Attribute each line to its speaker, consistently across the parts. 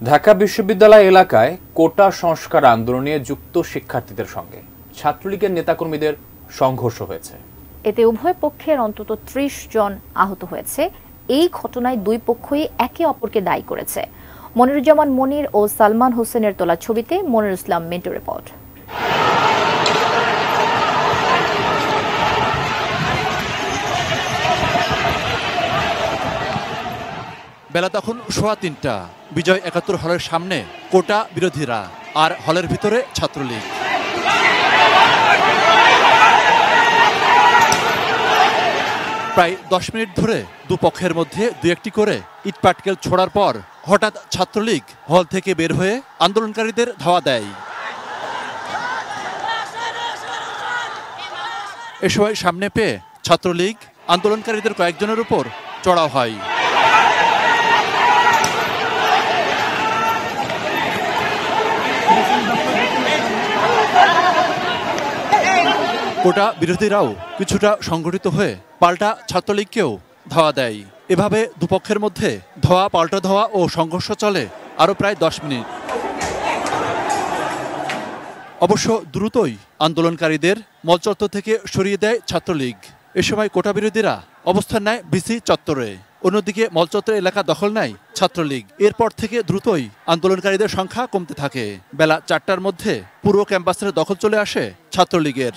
Speaker 1: ঢাকা বিশ্ববিদ্যালয় এলাকায় কোটা সংস্কার আন্দোলনে যুক্ত শিক্ষার্থীদের সঙ্গে ছাত্রলীগের নেতাকর্মীদের সংঘর্ষ হয়েছে।
Speaker 2: এতে উভয় পক্ষের অন্তত ৩০ জন আহত হয়েছে। এই ঘটনায় দুই পক্ষই একে অপরকে দায়ী করেছে। মনিরুজ্জামান মনির ও সালমান হোসেনের তোলা ছবিতে মনির ইসলাম মিন্টু রিপোর্ট।
Speaker 3: বেলা তখন ৩:৩০। বিজয় ৭১ হলের সামনে কোটা বিরোধীরা আর হলের ভিতরে ছাত্রলীগ। প্রায় ১০ মিনিট ধরে দুপক্ষের মধ্যে দু একটি করে ইটপাটকেল ছোড়ার পর হঠাৎ ছাত্রলীগ হল থেকে বের হয়ে আন্দোলনকারীদের ধাওয়া দেয়। এ সময় সামনে পেয়ে ছাত্রলীগ আন্দোলনকারীদের কয়েকজনের উপর চড়াও হয়। কোটা বিরোধীরাও কিছুটা সংগঠিত হয়ে পাল্টা ছাত্রলীগকেও ধাওয়া দেয়। এভাবে দুপক্ষের মধ্যে ধাওয়া পাল্টা ধাওয়া ও সংঘর্ষ চলে আরও প্রায় ১০ মিনিট। অবশ্য দ্রুতই আন্দোলনকারীদের মলচত্বর থেকে সরিয়ে দেয় ছাত্রলীগ। এ সময় কোটা বিরোধীরা অবস্থান নেয় বিসি চত্বরে। অন্যদিকে মলচত্বর এলাকা দখল নেয় ছাত্রলীগ। এরপর থেকে দ্রুতই আন্দোলনকারীদের সংখ্যা কমতে থাকে। বেলা ৪টার মধ্যে পুরো ক্যাম্পাসের দখল চলে আসে ছাত্রলীগের।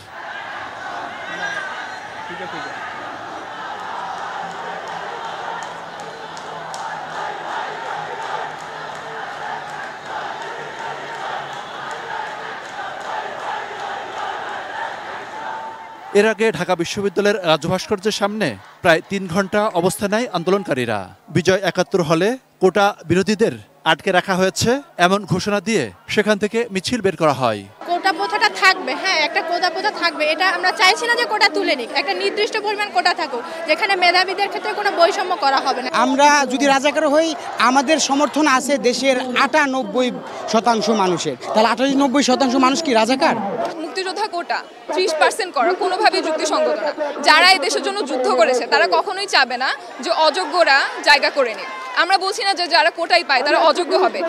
Speaker 3: এর আগে ঢাকা বিশ্ববিদ্যালয়ের রাজু ভাস্কর্যের সামনে প্রায় ৩ ঘন্টা অবস্থান নেয় আন্দোলনকারীরা। বিজয় ৭১ হলে কোটা বিরোধীদের আটকে রাখা হয়েছে এমন ঘোষণা দিয়ে সেখান থেকে মিছিল বের করা হয়।
Speaker 4: কোটা প্রথাটা থাকবে, হ্যাঁ একটা কোটা প্রথা থাকবে, এটা আমরা চাইছি না যে কোটা তুলে নিক, একটা নির্দিষ্ট পরিমাণ কোটা থাকুক যেখানে মেধাবীদের ক্ষেত্রে কোনো বৈষম্য করা হবে না।
Speaker 5: আমরা যদি রাজাকার হই, আমাদের সমর্থন আছে দেশের ৯৮% মানুষের, তাহলে ৯৮% মানুষ কি রাজাকার?
Speaker 6: মুক্তিযোদ্ধা কোটা ৩০% করা কোনোভাবেই যুক্তিসঙ্গত না। যারা এই দেশের জন্য যুদ্ধ করেছে তারা কখনোই চাবে না যে অযোগ্যরা জায়গা করে নিক। আমরা বলছি না যে যারা কোটাই পায় তারা অযোগ্য হবে।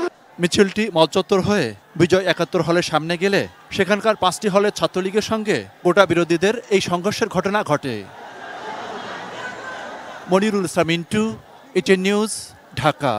Speaker 3: মিছিলটি মলচত্বর হয়ে বিজয় ৭১ হলের সামনে গেলে সেখানকার ৫টি হলের ছাত্রলীগের সঙ্গে কোটা বিরোধীদের এই সংঘর্ষের ঘটনা ঘটে। Monirul Islam Mintu, ATN news, Dhaka.